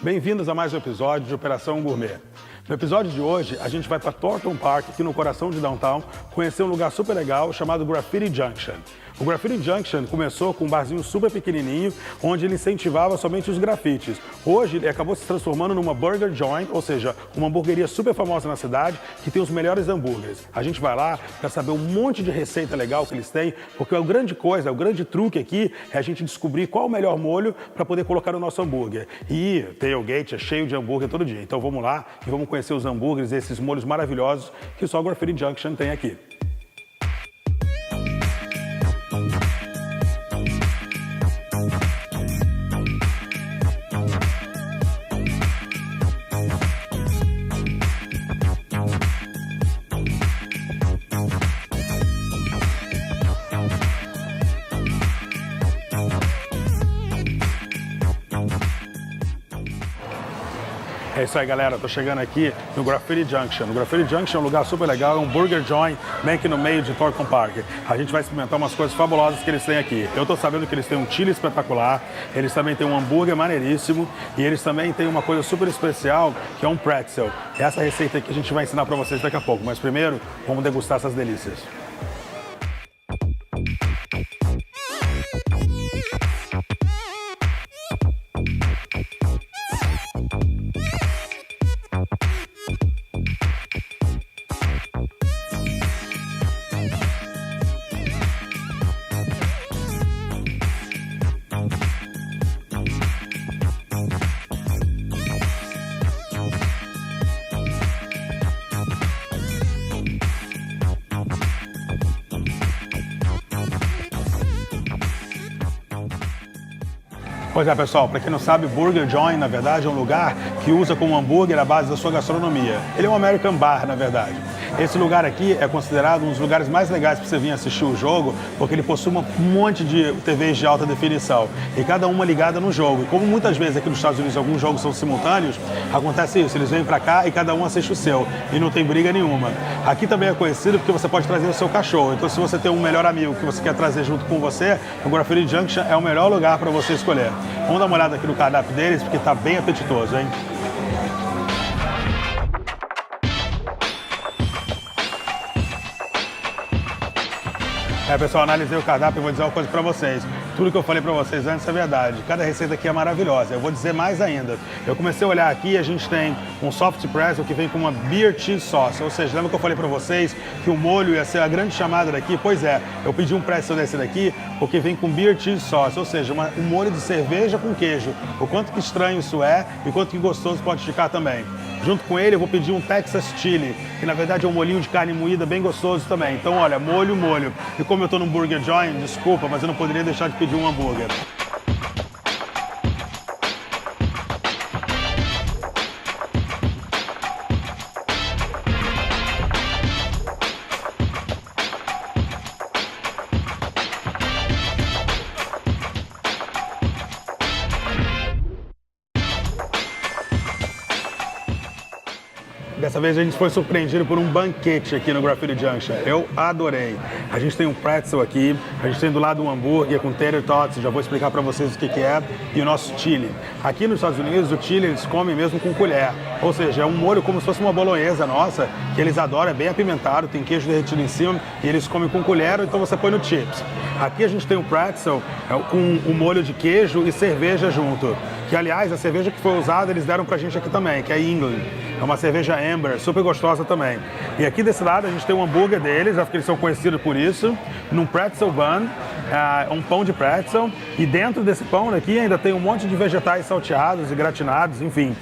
Bem-vindos a mais um episódio de Operação Gourmet. No episódio de hoje, a gente vai para Thornton Park, aqui no coração de Downtown, conhecer um lugar super legal chamado Graffiti Junction. O Graffiti Junction começou com um barzinho super pequenininho, onde ele incentivava somente os grafites. Hoje, ele acabou se transformando numa burger joint, ou seja, uma hamburgueria super famosa na cidade, que tem os melhores hambúrgueres. A gente vai lá para saber um monte de receita legal que eles têm, porque a grande coisa, o grande truque aqui é a gente descobrir qual o melhor molho para poder colocar no nosso hambúrguer. E Tailgate é cheio de hambúrguer todo dia. Então vamos lá e vamos conhecer os hambúrgueres, esses molhos maravilhosos que só o Graffiti Junction tem aqui. É isso aí, galera. Tô chegando aqui no Graffiti Junction. O Graffiti Junction é um lugar super legal, é um burger joint bem aqui no meio de Thornton Park. A gente vai experimentar umas coisas fabulosas que eles têm aqui. Eu tô sabendo que eles têm um chili espetacular, eles também têm um hambúrguer maneiríssimo e eles também têm uma coisa super especial, que é um pretzel. Essa receita aqui a gente vai ensinar pra vocês daqui a pouco, mas primeiro vamos degustar essas delícias. Pois é, pessoal, para quem não sabe, Burger Joint, na verdade, é um lugar que usa como hambúrguer a base da sua gastronomia. Ele é um American Bar, na verdade. Esse lugar aqui é considerado um dos lugares mais legais para você vir assistir o jogo, porque ele possui um monte de TVs de alta definição, e cada uma ligada no jogo. E como muitas vezes aqui nos Estados Unidos alguns jogos são simultâneos, acontece isso, eles vêm para cá e cada um assiste o seu, e não tem briga nenhuma. Aqui também é conhecido porque você pode trazer o seu cachorro, então se você tem um melhor amigo que você quer trazer junto com você, o Graffiti Junction é o melhor lugar para você escolher. Vamos dar uma olhada aqui no cardápio deles, porque está bem apetitoso, hein? Pessoal, analisei o cardápio e vou dizer uma coisa pra vocês. Tudo que eu falei pra vocês antes é verdade. Cada receita aqui é maravilhosa. Eu vou dizer mais ainda. Eu comecei a olhar aqui e a gente tem um soft pretzel que vem com uma beer cheese sauce. Ou seja, lembra que eu falei pra vocês que o molho ia ser a grande chamada daqui? Pois é, eu pedi um pretzel desse daqui porque vem com beer cheese sauce. Ou seja, um molho de cerveja com queijo. O quanto que estranho isso é e o quanto que gostoso pode ficar também. Junto com ele eu vou pedir um Texas Chili, que na verdade é um molhinho de carne moída bem gostoso também. Então olha, molho, molho. E como eu tô num burger joint, desculpa, mas eu não poderia deixar de pedir um hambúrguer. Dessa vez a gente foi surpreendido por um banquete aqui no Graffiti Junction. Eu adorei. A gente tem um pretzel aqui, a gente tem do lado um hambúrguer com tater tots, já vou explicar para vocês o que é, e o nosso chili. Aqui nos Estados Unidos, o chili eles comem mesmo com colher, ou seja, é um molho como se fosse uma bolonhesa nossa, que eles adoram, é bem apimentado, tem queijo derretido em cima, e eles comem com colher, ou então você põe no chips. Aqui a gente tem um pretzel com um molho de queijo e cerveja junto. Que, aliás, a cerveja que foi usada, eles deram pra gente aqui também, que é England. É uma cerveja Amber, super gostosa também. E aqui desse lado a gente tem um hambúrguer deles, acho que eles são conhecidos por isso, num pretzel bun, um pão de pretzel. E dentro desse pão aqui ainda tem um monte de vegetais salteados e gratinados, enfim.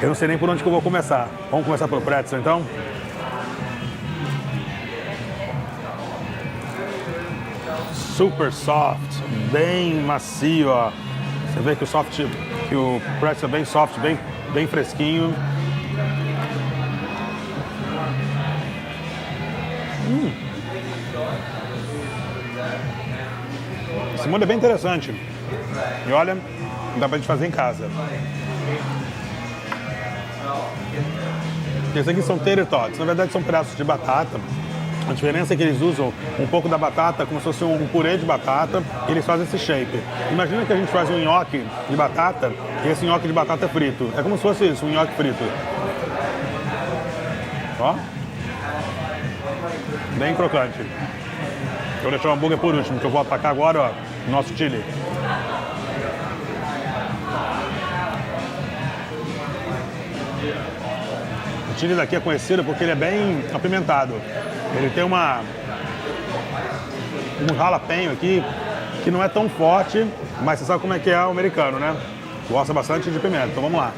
Eu não sei nem por onde que eu vou começar. Vamos começar pelo pretzel, então? Super soft, bem macio, ó. Você vê que o pretzel é bem soft, bem fresquinho. Esse molho é bem interessante. E olha, dá pra gente fazer em casa. Esses aqui são tater tots. Na verdade são pedaços de batata A diferença é que eles usam um pouco da batata como se fosse um purê de batata e eles fazem esse shape. Imagina que a gente faz um nhoque de batata e esse nhoque de batata é frito. É como se fosse isso, um nhoque frito. Ó. Bem crocante. Eu vou deixar o hambúrguer por último, que eu vou atacar agora, ó, o nosso chili. O chili daqui é conhecido porque ele é bem apimentado. Ele tem um jalapeno aqui que não é tão forte, mas você sabe como é que é o americano, né? Gosta bastante de pimenta, então vamos lá.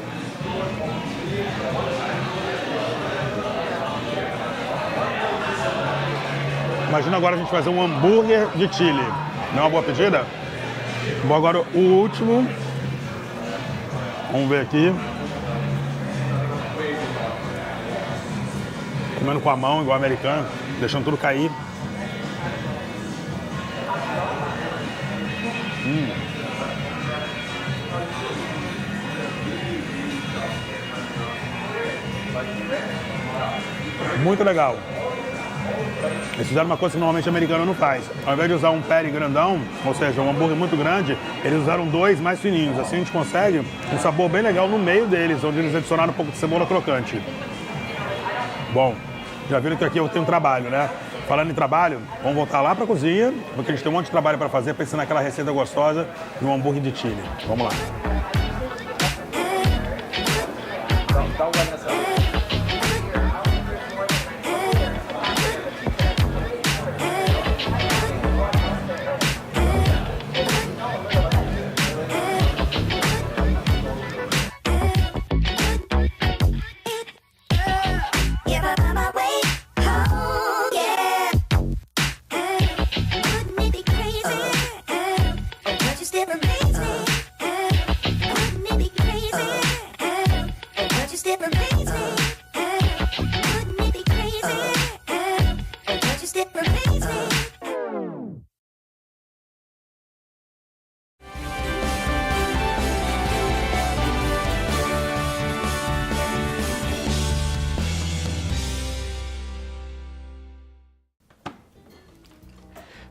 Imagina agora a gente fazer um hambúrguer de chili. Não é uma boa pedida? Bom, agora o último. Vamos ver aqui. Comendo com a mão, igual americano, deixando tudo cair. Muito legal. Eles fizeram uma coisa que normalmente o americano não faz. Ao invés de usar um patty grandão, ou seja, um hambúrguer muito grande, eles usaram dois mais fininhos. Assim a gente consegue um sabor bem legal no meio deles, onde eles adicionaram um pouco de cebola crocante. Bom, já viram que aqui eu tenho trabalho, né? Falando em trabalho, vamos voltar lá pra cozinha, porque a gente tem um monte de trabalho para fazer, pensando naquela receita gostosa de um hambúrguer de chili. Vamos lá.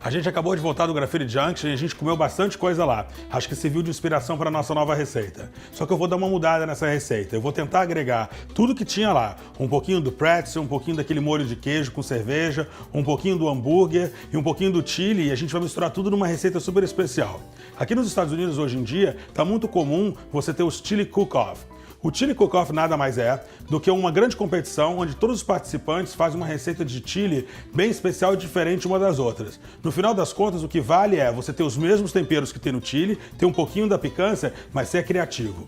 A gente acabou de voltar do Graffiti Junction e a gente comeu bastante coisa lá. Acho que serviu de inspiração para a nossa nova receita. Só que eu vou dar uma mudada nessa receita. Eu vou tentar agregar tudo que tinha lá. Um pouquinho do pretzel, um pouquinho daquele molho de queijo com cerveja, um pouquinho do hambúrguer e um pouquinho do chili, e a gente vai misturar tudo numa receita super especial. Aqui nos Estados Unidos, hoje em dia, está muito comum você ter os chili cook-off. O Chili Cook-Off nada mais é do que uma grande competição onde todos os participantes fazem uma receita de chili bem especial e diferente uma das outras. No final das contas, o que vale é você ter os mesmos temperos que tem no chili, ter um pouquinho da picância, mas ser criativo.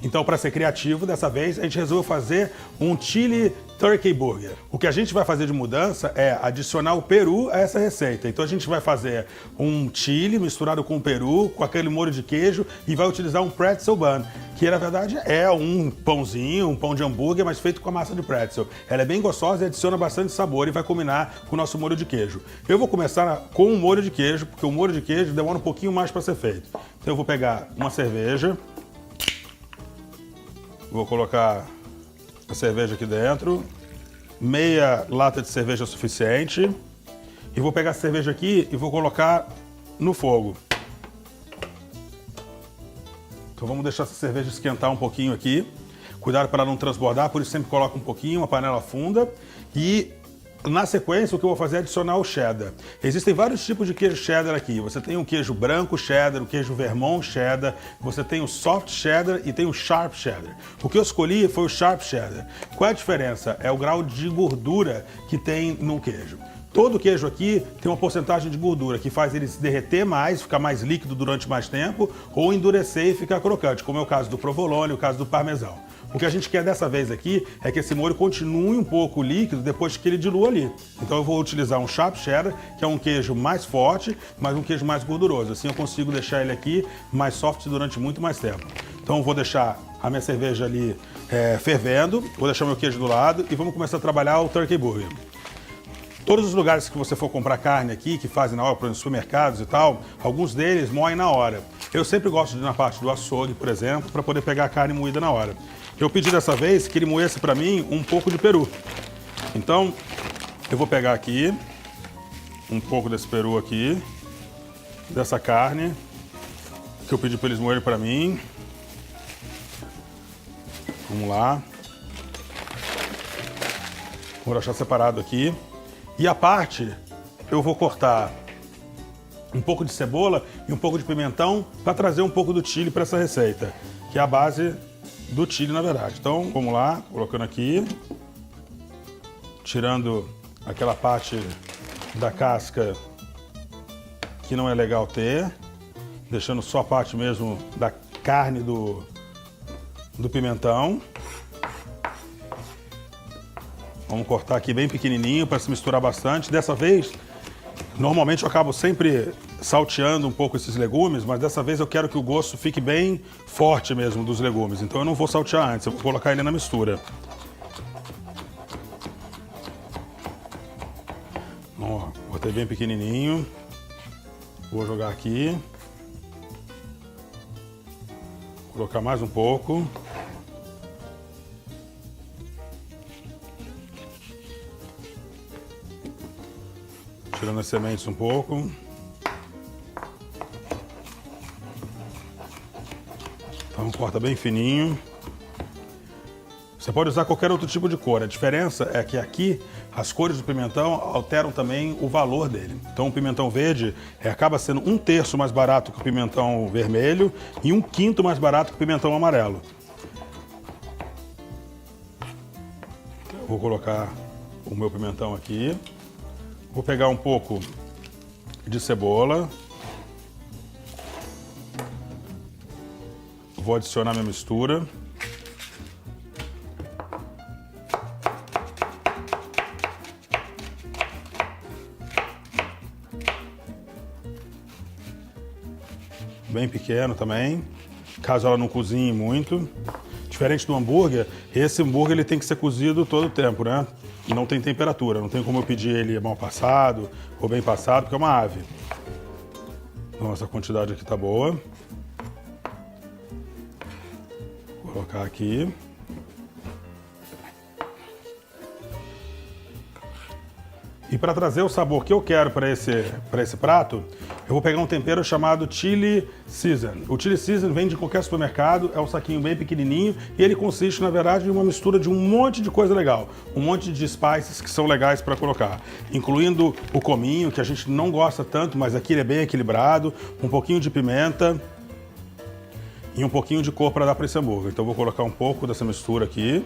Então, para ser criativo, dessa vez, a gente resolveu fazer um Chili Turkey Burger. O que a gente vai fazer de mudança é adicionar o peru a essa receita. Então, a gente vai fazer um chili misturado com o peru, com aquele molho de queijo, e vai utilizar um pretzel bun, que na verdade é um pãozinho, um pão de hambúrguer, mas feito com a massa de pretzel. Ela é bem gostosa e adiciona bastante sabor e vai combinar com o nosso molho de queijo. Eu vou começar com o molho de queijo, porque o molho de queijo demora um pouquinho mais para ser feito. Então, eu vou pegar uma cerveja. Vou colocar a cerveja aqui dentro, meia lata de cerveja suficiente, e vou pegar a cerveja aqui e vou colocar no fogo. Então vamos deixar essa cerveja esquentar um pouquinho aqui, cuidado para não transbordar, por isso sempre coloca um pouquinho, uma panela funda, e na sequência, o que eu vou fazer é adicionar o cheddar. Existem vários tipos de queijo cheddar aqui. Você tem o queijo branco cheddar, o queijo Vermont cheddar, você tem o soft cheddar e tem o sharp cheddar. O que eu escolhi foi o sharp cheddar. Qual é a diferença? É o grau de gordura que tem no queijo. Todo queijo aqui tem uma porcentagem de gordura que faz ele se derreter mais, ficar mais líquido durante mais tempo, ou endurecer e ficar crocante, como é o caso do provolone e o caso do parmesão. O que a gente quer dessa vez aqui é que esse molho continue um pouco líquido depois que ele dilua ali. Então eu vou utilizar um sharp cheddar, que é um queijo mais forte, mas um queijo mais gorduroso. Assim eu consigo deixar ele aqui mais soft durante muito mais tempo. Então eu vou deixar a minha cerveja ali fervendo, vou deixar meu queijo do lado e vamos começar a trabalhar o Turkey Burger. Todos os lugares que você for comprar carne aqui, que fazem na hora, por exemplo, supermercados e tal, alguns deles moem na hora. Eu sempre gosto de ir na parte do açougue, por exemplo, para poder pegar a carne moída na hora. Eu pedi dessa vez que ele moesse para mim um pouco de peru. Então, eu vou pegar aqui um pouco desse peru aqui, dessa carne, que eu pedi para eles moerem para mim. Vamos lá. Vou deixar separado aqui. E a parte, eu vou cortar um pouco de cebola e um pouco de pimentão para trazer um pouco do chili para essa receita, que é a base do chili, na verdade. Então, vamos lá, colocando aqui, tirando aquela parte da casca que não é legal ter, deixando só a parte mesmo da carne do pimentão. Vamos cortar aqui bem pequenininho para se misturar bastante. Dessa vez, normalmente eu acabo sempre salteando um pouco esses legumes, mas dessa vez eu quero que o gosto fique bem forte mesmo dos legumes. Então eu não vou saltear antes, eu vou colocar ele na mistura. Ó, botei bem pequenininho. Vou jogar aqui. Colocar mais um pouco. Tirando as sementes um pouco. Então corta bem fininho. Você pode usar qualquer outro tipo de cor. A diferença é que aqui as cores do pimentão alteram também o valor dele. Então o pimentão verde acaba sendo 1/3 mais barato que o pimentão vermelho e 1/5 mais barato que o pimentão amarelo. Eu vou colocar o meu pimentão aqui. Vou pegar um pouco de cebola. Vou adicionar minha mistura. Bem pequeno também, caso ela não cozinhe muito. Diferente do hambúrguer, esse hambúrguer ele tem que ser cozido todo o tempo, né? E não tem temperatura, não tem como eu pedir ele mal passado ou bem passado, porque é uma ave. Então essa quantidade aqui tá boa. Vou colocar aqui. E para trazer o sabor que eu quero para esse prato, eu vou pegar um tempero chamado Chili Season. O Chili Season vem de qualquer supermercado, é um saquinho bem pequenininho e ele consiste, na verdade, em uma mistura de um monte de coisa legal. Um monte de spices que são legais para colocar, incluindo o cominho, que a gente não gosta tanto, mas aqui ele é bem equilibrado, um pouquinho de pimenta e um pouquinho de cor para dar para esse hambúrguer. Então eu vou colocar um pouco dessa mistura aqui.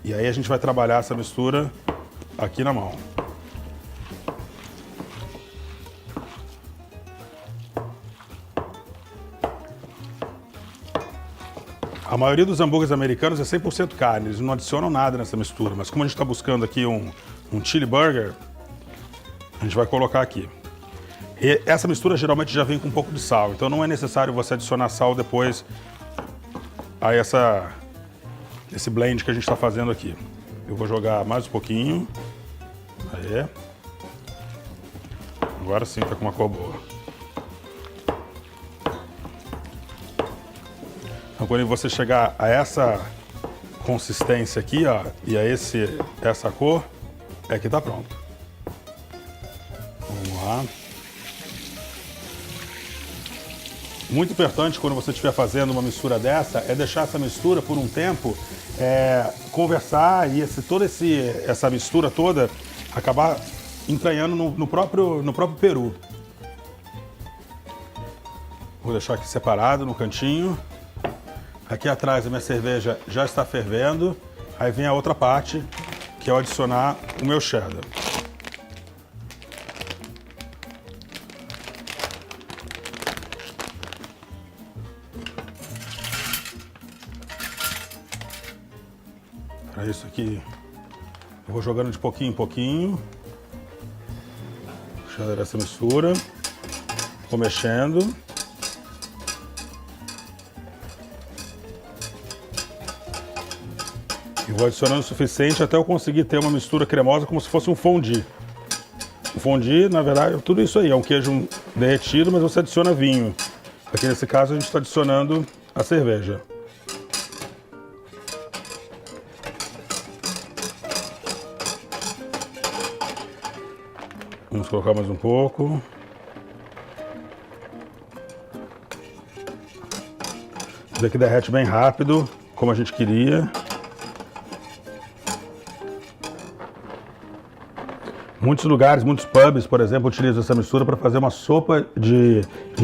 E aí a gente vai trabalhar essa mistura aqui na mão. A maioria dos hambúrgueres americanos é 100% carne, eles não adicionam nada nessa mistura. Mas como a gente está buscando aqui um chili burger, a gente vai colocar aqui. E essa mistura geralmente já vem com um pouco de sal, então não é necessário você adicionar sal depois a esse blend que a gente está fazendo aqui. Eu vou jogar mais um pouquinho. Aí. Agora sim tá com uma cor boa. Então quando você chegar a essa consistência aqui, ó, e a essa cor, é que tá pronto. Vamos lá. Muito importante quando você estiver fazendo uma mistura dessa é deixar essa mistura por um tempo, conversar e essa mistura toda acabar entranhando no próprio peru. Vou deixar aqui separado no cantinho. Aqui atrás a minha cerveja já está fervendo. Aí vem a outra parte, que é o adicionar o meu cheddar. Para isso aqui, eu vou jogando de pouquinho em pouquinho. Cheddar essa mistura. Vou mexendo. E vou adicionando o suficiente até eu conseguir ter uma mistura cremosa como se fosse um fondue. O fondue, na verdade, tudo isso aí. É um queijo derretido, mas você adiciona vinho. Aqui nesse caso a gente está adicionando a cerveja. Vamos colocar mais um pouco. Isso daqui derrete bem rápido, como a gente queria. Muitos lugares, muitos pubs, por exemplo, utilizam essa mistura para fazer uma sopa de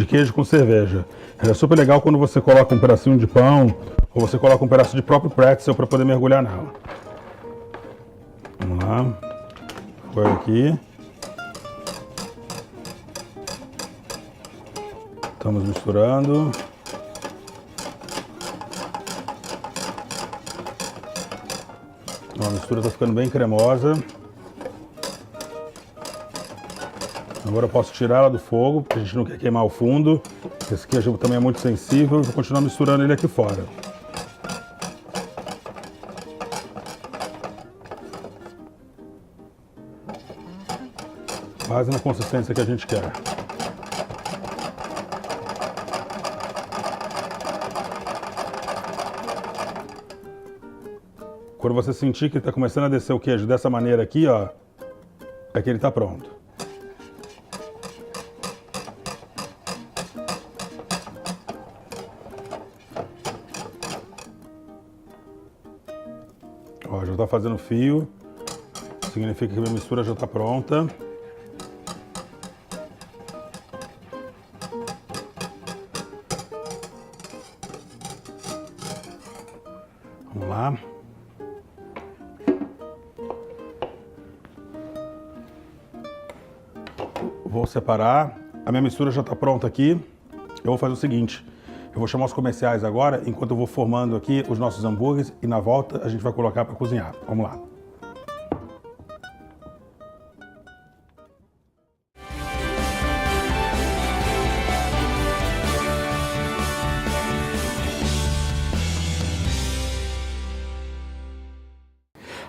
queijo com cerveja. É super legal quando você coloca um pedacinho de pão ou você coloca um pedaço de próprio pretzel para poder mergulhar nela. Vamos lá. Foi aqui. Estamos misturando. A mistura está ficando bem cremosa. Agora eu posso tirar ela do fogo, porque a gente não quer queimar o fundo. Esse queijo também é muito sensível e vou continuar misturando ele aqui fora. Quase na consistência que a gente quer. Quando você sentir que está começando a descer o queijo dessa maneira aqui, ó, é que ele está pronto. Ó, já está fazendo fio, significa que a minha mistura já está pronta. Vamos lá. Vou separar. A minha mistura já está pronta aqui. Eu vou fazer o seguinte. Eu vou chamar os comerciais agora, enquanto eu vou formando aqui os nossos hambúrgueres e na volta a gente vai colocar para cozinhar. Vamos lá.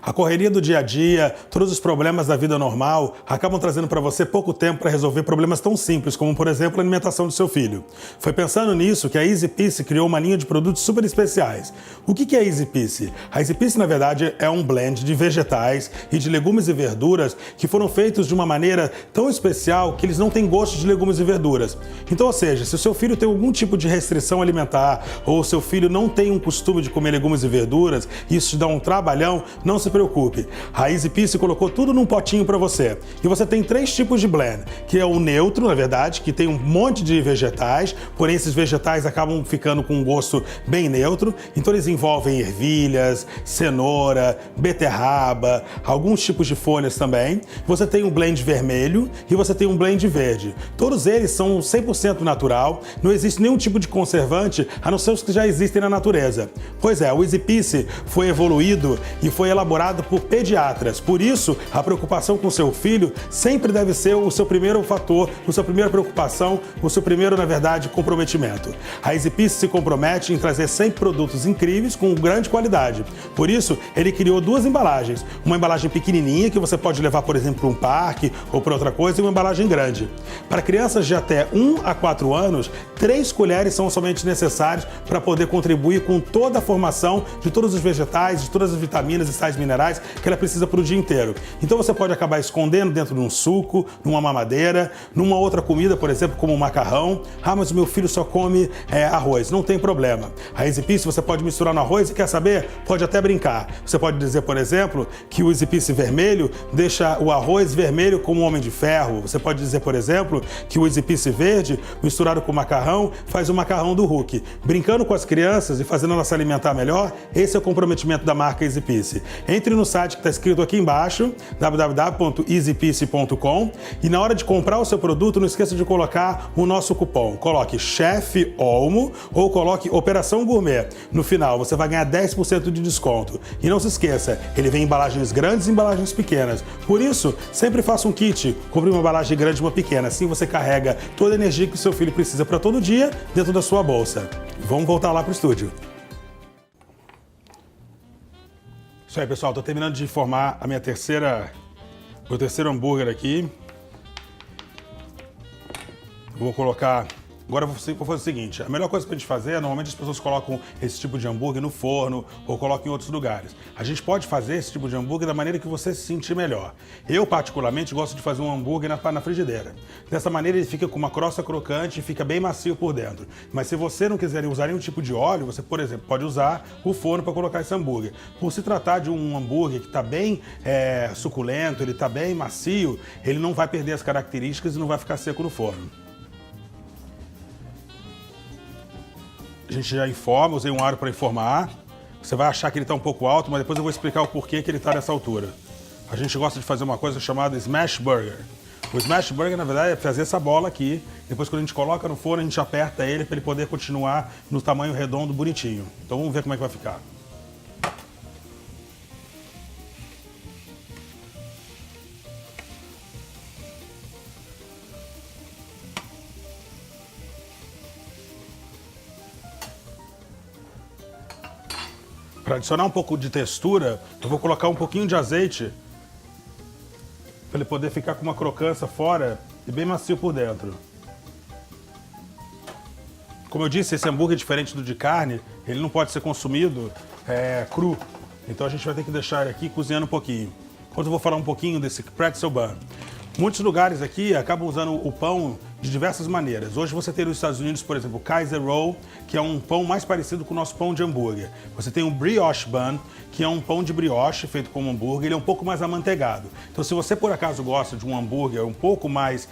A correria do dia a dia, todos os problemas da vida normal acabam trazendo para você pouco tempo para resolver problemas tão simples como, por exemplo, a alimentação do seu filho. Foi pensando nisso que a Easy Peasy criou uma linha de produtos super especiais. O que é a Easy Peasy? A Easy Peasy, na verdade, é um blend de vegetais e de legumes e verduras que foram feitos de uma maneira tão especial que eles não têm gosto de legumes e verduras. Então, ou seja, se o seu filho tem algum tipo de restrição alimentar ou o seu filho não tem um costume de comer legumes e verduras e isso te dá um trabalhão, não se preocupe. A Easy Peasy colocou tudo num potinho para você. E você tem 3 tipos de blend, que é o neutro, na verdade, que tem um monte de vegetais, porém esses vegetais acabam ficando com um gosto bem neutro. Então eles envolvem ervilhas, cenoura, beterraba, alguns tipos de folhas também. Você tem um blend vermelho e você tem um blend verde. Todos eles são 100% natural, não existe nenhum tipo de conservante, a não ser os que já existem na natureza. Pois é, o Easy Peasy foi evoluído e foi elaborado por pediatras. Por isso, a preocupação com seu filho sempre deve ser o seu primeiro fator, a sua primeira preocupação, o seu primeiro, na verdade, comprometimento. A Easy Peasy se compromete em trazer sempre produtos incríveis com grande qualidade. Por isso, ele criou 2 embalagens. Uma embalagem pequenininha, que você pode levar, por exemplo, para um parque ou para outra coisa, e uma embalagem grande. Para crianças de até 1 a 4 anos, 3 colheres são somente necessárias para poder contribuir com toda a formação de todos os vegetais, de todas as vitaminas e sais minerais que ela precisa para o dia inteiro. Então você pode acabar escondendo dentro de um suco, numa mamadeira, numa outra comida, por exemplo, como um macarrão. Ah, mas o meu filho só come arroz. Não tem problema. A Easy Peasy você pode misturar no arroz e quer saber? Pode até brincar. Você pode dizer, por exemplo, que o Easy Peasy vermelho deixa o arroz vermelho como um homem de ferro. Você pode dizer, por exemplo, que o Easy Peasy verde misturado com macarrão faz o macarrão do Hulk. Brincando com as crianças e fazendo elas se alimentar melhor, esse é o comprometimento da marca Easy Peasy. Entre no site que está escrito aqui embaixo, www.easypeasy.com, e na hora de comprar o seu produto, não esqueça de colocar o nosso cupom. Coloque Chef Olmo ou coloque Operação Gourmet. No final, você vai ganhar 10% de desconto. E não se esqueça, ele vem em embalagens grandes e embalagens pequenas. Por isso, sempre faça um kit. Compre uma embalagem grande e uma pequena. Assim você carrega toda a energia que o seu filho precisa para todo dia dentro da sua bolsa. Vamos voltar lá para o estúdio. Isso aí, pessoal, estou terminando de formar a meu terceiro hambúrguer aqui. Vou colocar Agora vou fazer o seguinte, a melhor coisa pra gente fazer, normalmente as pessoas colocam esse tipo de hambúrguer no forno ou colocam em outros lugares. A gente pode fazer esse tipo de hambúrguer da maneira que você se sentir melhor. Eu, particularmente, gosto de fazer um hambúrguer na frigideira. Dessa maneira ele fica com uma crosta crocante e fica bem macio por dentro. Mas se você não quiser usar nenhum tipo de óleo, você, por exemplo, pode usar o forno para colocar esse hambúrguer. Por se tratar de um hambúrguer que está bem suculento, ele está bem macio, ele não vai perder as características e não vai ficar seco no forno. A gente já informa, usei um aro para informar. Você vai achar que ele está um pouco alto, mas depois eu vou explicar o porquê que ele está nessa altura. A gente gosta de fazer uma coisa chamada smash burger. O smash burger, na verdade, é fazer essa bola aqui. Depois, quando a gente coloca no forno, a gente aperta ele para ele poder continuar no tamanho redondo, bonitinho. Então vamos ver como é que vai ficar. Para adicionar um pouco de textura, eu vou colocar um pouquinho de azeite para ele poder ficar com uma crocância fora e bem macio por dentro. Como eu disse, esse hambúrguer, diferente do de carne, ele não pode ser consumido cru. Então a gente vai ter que deixar ele aqui cozinhando um pouquinho. Enquanto eu vou falar um pouquinho desse pretzel bun. Muitos lugares aqui acabam usando o pão de diversas maneiras. Hoje você tem nos Estados Unidos, por exemplo, o Kaiser Roll, que é um pão mais parecido com o nosso pão de hambúrguer. Você tem o brioche bun, que é um pão de brioche feito como hambúrguer, ele é um pouco mais amanteigado. Então, se você por acaso gosta de um hambúrguer um pouco mais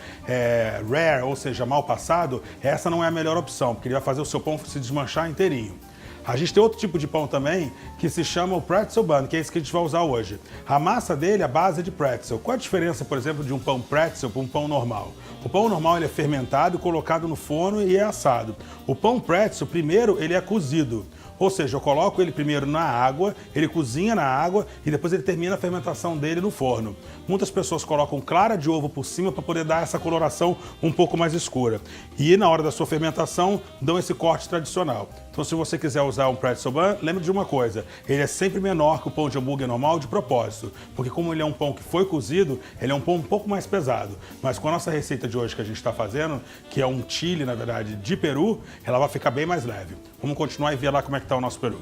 rare, ou seja, mal passado, essa não é a melhor opção, porque ele vai fazer o seu pão se desmanchar inteirinho. A gente tem outro tipo de pão também, que se chama o pretzel bun, que é esse que a gente vai usar hoje. A massa dele é a base de pretzel. Qual a diferença, por exemplo, de um pão pretzel para um pão normal? O pão normal ele é fermentado, colocado no forno e é assado. O pão pretzel, primeiro, ele é cozido. Ou seja, eu coloco ele primeiro na água, ele cozinha na água e depois ele termina a fermentação dele no forno. Muitas pessoas colocam clara de ovo por cima para poder dar essa coloração um pouco mais escura. E na hora da sua fermentação, dão esse corte tradicional. Então, se você quiser usar um pretzel bun, lembre de uma coisa, ele é sempre menor que o pão de hambúrguer normal de propósito, porque como ele é um pão que foi cozido, ele é um pão um pouco mais pesado. Mas com a nossa receita de hoje que a gente está fazendo, que é um chili, na verdade, de peru, ela vai ficar bem mais leve. Vamos continuar e ver lá como é que está o nosso peru.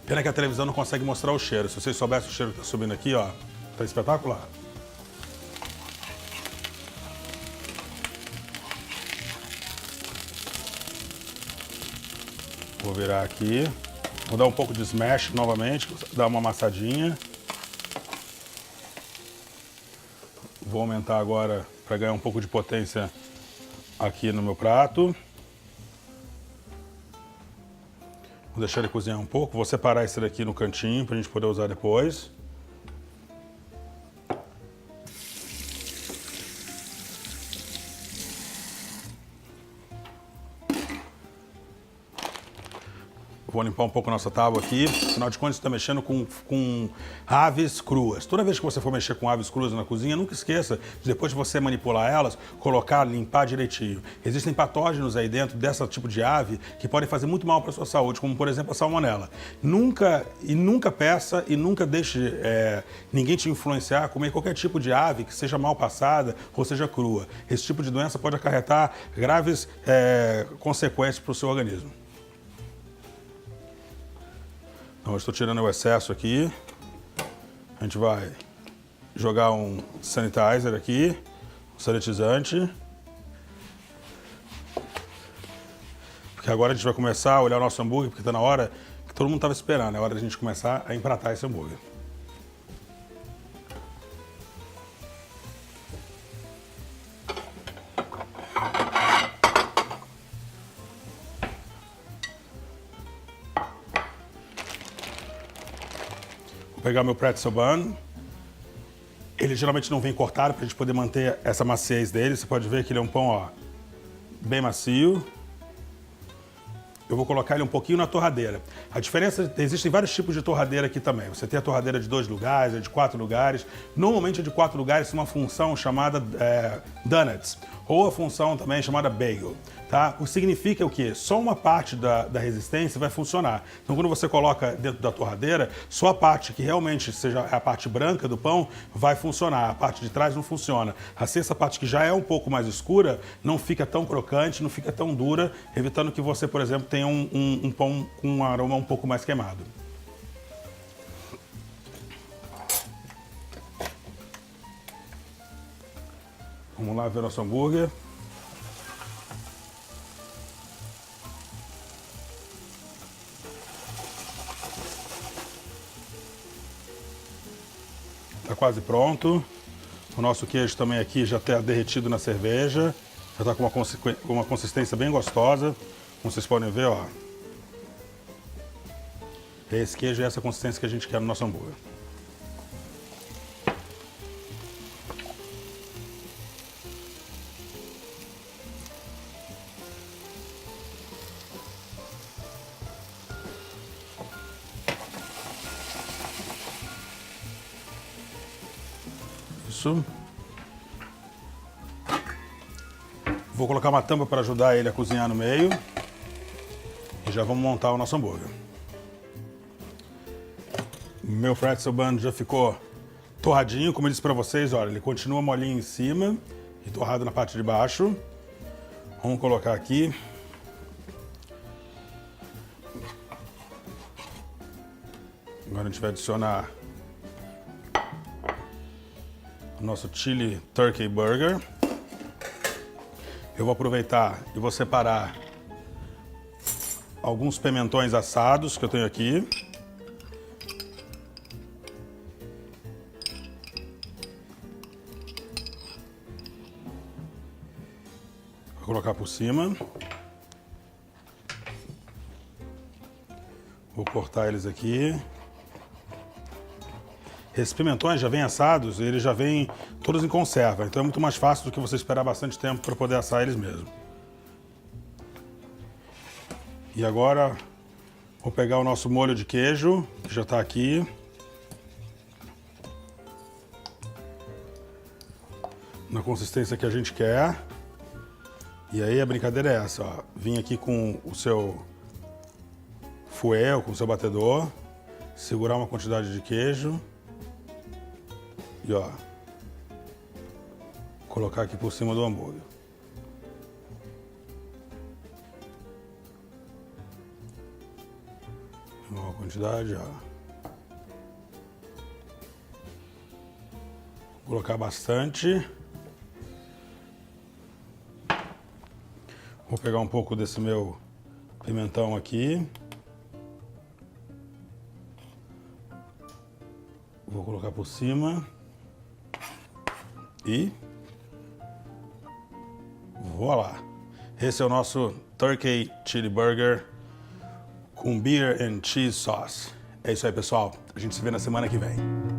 Pena que a televisão não consegue mostrar o cheiro. Se vocês soubessem o cheiro que está subindo aqui, ó, tá espetacular. Vou virar aqui. Vou dar um pouco de smash novamente, dar uma amassadinha. Vou aumentar agora para ganhar um pouco de potência aqui no meu prato. Vou deixar ele cozinhar um pouco. Vou separar esse daqui no cantinho para a gente poder usar depois. Vou limpar um pouco a nossa tábua aqui. Afinal de contas, você está mexendo com aves cruas. Toda vez que você for mexer com aves cruas na cozinha, nunca esqueça de, depois de você manipular elas, colocar, limpar direitinho. Existem patógenos aí dentro desse tipo de ave que podem fazer muito mal para a sua saúde, como, por exemplo, a salmonela. Nunca peça e nunca deixe ninguém te influenciar a comer qualquer tipo de ave que seja mal passada ou seja crua. Esse tipo de doença pode acarretar graves consequências para o seu organismo. Então, eu estou tirando o excesso aqui. A gente vai jogar um sanitizer aqui, um sanitizante. Porque agora a gente vai começar a olhar o nosso hambúrguer, porque está na hora que todo mundo estava esperando. É hora da gente começar a empratar esse hambúrguer. Vou pegar meu pretzel bun. Ele geralmente não vem cortado para a gente poder manter essa maciez dele. Você pode ver que ele é um pão, ó, bem macio. Eu vou colocar ele um pouquinho na torradeira. A diferença, existem vários tipos de torradeira aqui também. Você tem a torradeira de 2 lugares, a de 4 lugares. Normalmente a de 4 lugares tem uma função chamada donuts, ou a função também chamada bagel. Tá? O que significa o quê? Só uma parte da resistência vai funcionar. Então, quando você coloca dentro da torradeira, só a parte que realmente seja a parte branca do pão vai funcionar. A parte de trás não funciona. Assim, essa parte que já é um pouco mais escura não fica tão crocante, não fica tão dura, evitando que você, por exemplo, tenha um pão com um aroma um pouco mais queimado. Vamos lá ver nosso hambúrguer. Está quase pronto. O nosso queijo também aqui já está derretido na cerveja. Já está com uma consistência bem gostosa. Como vocês podem ver, ó. Esse queijo é essa consistência que a gente quer no nosso hambúrguer. Isso. Vou colocar uma tampa para ajudar ele a cozinhar no meio. E já vamos montar o nosso hambúrguer. Meu pretzel bun já ficou torradinho, como eu disse para vocês, olha, ele continua molinho em cima e torrado na parte de baixo. Vamos colocar aqui. Agora a gente vai adicionar o nosso Chili Turkey Burger. Eu vou aproveitar e vou separar alguns pimentões assados que eu tenho aqui. Vou colocar por cima. Vou cortar eles aqui. Esses pimentões já vêm assados, eles já vêm todos em conserva, então é muito mais fácil do que você esperar bastante tempo para poder assar eles mesmo. E agora vou pegar o nosso molho de queijo, que já está aqui. Na consistência que a gente quer. E aí a brincadeira é essa, ó. Vim aqui com o seu fouet, ou com o seu batedor, segurar uma quantidade de queijo. E ó, colocar aqui por cima do hambúrguer. Uma quantidade, ó. Colocar bastante. Vou pegar um pouco desse meu pimentão aqui. Vou colocar por cima. E voilá! Esse é o nosso Turkey Chili Burger com Beer and Cheese Sauce. É isso aí, pessoal. A gente se vê na semana que vem.